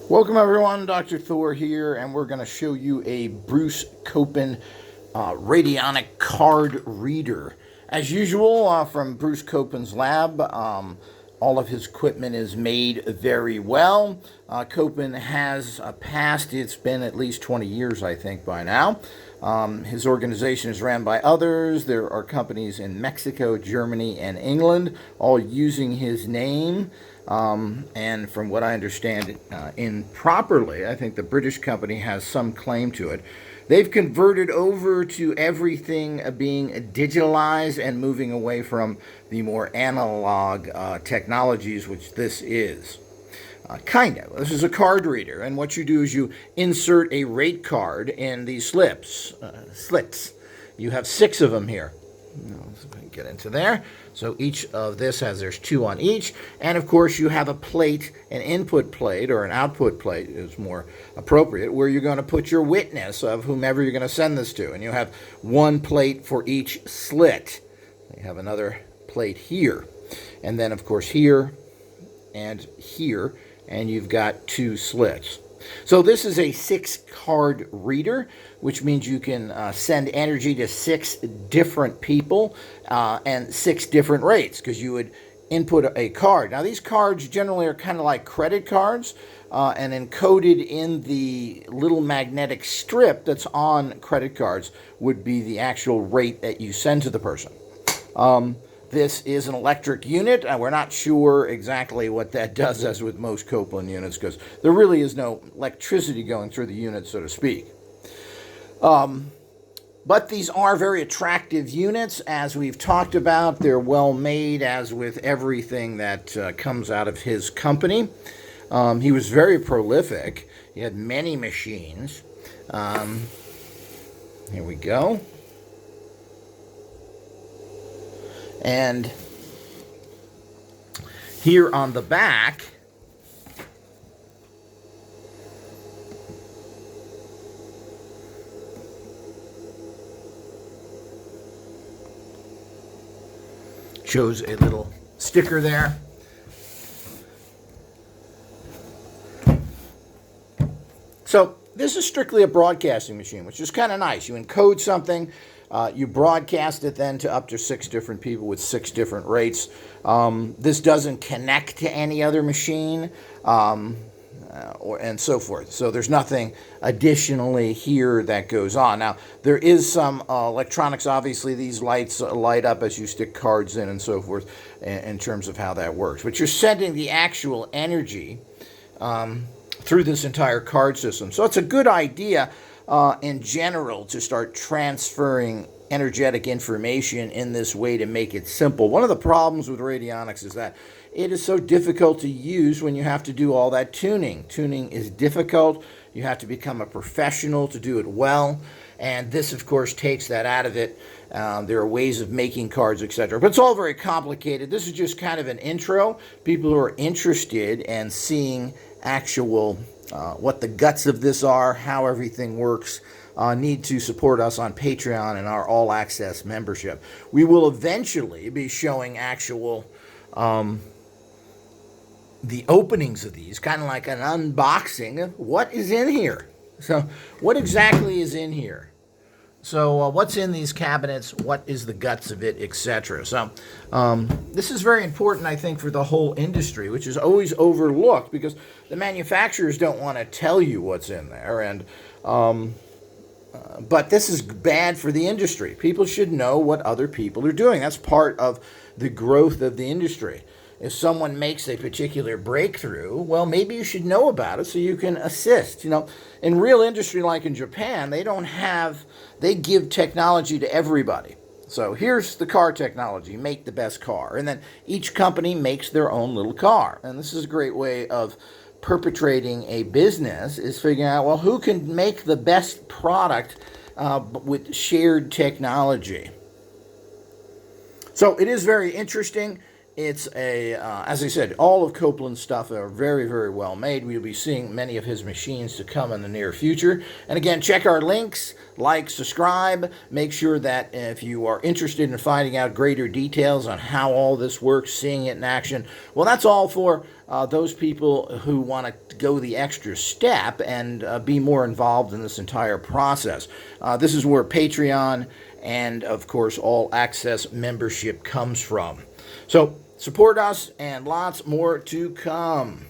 Welcome everyone, Dr. Thor here, and we're going to show you a Bruce Copen Radionic card reader. As usual, from Bruce Copen's lab, all of his equipment is made very well. Copen has passed, it's been at least 20 years I think by now. His organization is ran by others. There are companies in Mexico, Germany, and England, all using his name. And from what I understand, improperly, I think the British company has some claim to it. They've converted over to everything being digitalized and moving away from the more analog technologies, which this is. Kind of. This is a card reader, and what you do is you insert a rate card in these slits. You have 6 of them here. Let's get into there. So each of this there's 2 on each, and of course you have a plate, an input plate or an output plate is more appropriate, where you're going to put your witness of whomever you're going to send this to, and you have 1 plate for each slit. You have another plate here, and then of course here and here, and you've got 2 slits. So this is a 6-card reader, which means you can send energy to 6 different people and 6 different rates, because you would input a card. Now these cards generally are kind of like credit cards, and encoded in the little magnetic strip that's on credit cards would be the actual rate that you send to the person. This is an electric unit, and we're not sure exactly what that does, as with most Copen units, because there really is no electricity going through the unit, so to speak. But these are very attractive units, as we've talked about. They're well made, as with everything that comes out of his company. He was very prolific. He had many machines. Here we go. And here on the back, shows a little sticker there. So this is strictly a broadcasting machine, which is kind of nice. You encode something, you broadcast it then to up to 6 different people with 6 different rates. This doesn't connect to any other machine, and so forth. So there's nothing additionally here that goes on. Now, there is some electronics. Obviously, these lights light up as you stick cards in and so forth in terms of how that works. But you're sending the actual energy through this entire card system. So it's a good idea in general to start transferring energetic information in this way to make it simple. One of the problems with radionics is that it is so difficult to use when you have to do all that tuning. Tuning is difficult. You have to become a professional to do it well, and this of course takes that out of it. There are ways of making cards, etc., but it's all very complicated. This is just kind of an intro. People who are interested in seeing actual what the guts of this are, how everything works, need to support us on Patreon and our All Access membership. We will eventually be showing actual the openings of these, kind of like an unboxing of what is in here. So what exactly is in here? So what's in these cabinets? What is the guts of it, etc.? So this is very important, I think, for the whole industry, which is always overlooked because the manufacturers don't want to tell you what's in there. And but this is bad for the industry. People should know what other people are doing. That's part of the growth of the industry. If someone makes a particular breakthrough, well, maybe you should know about it so you can assist. You know, in real industry like in Japan, they give technology to everybody. So here's the car technology, make the best car. And then each company makes their own little car. And this is a great way of perpetrating a business, is figuring out, well, who can make the best product with shared technology. So it is very interesting. It's as I said, all of Copeland's stuff are very, very well made. We'll be seeing many of his machines to come in the near future. And again, check our links, like, subscribe. Make sure that if you are interested in finding out greater details on how all this works, seeing it in action, well, that's all for those people who want to go the extra step and be more involved in this entire process. This is where Patreon and, of course, All Access membership comes from. So support us, and lots more to come.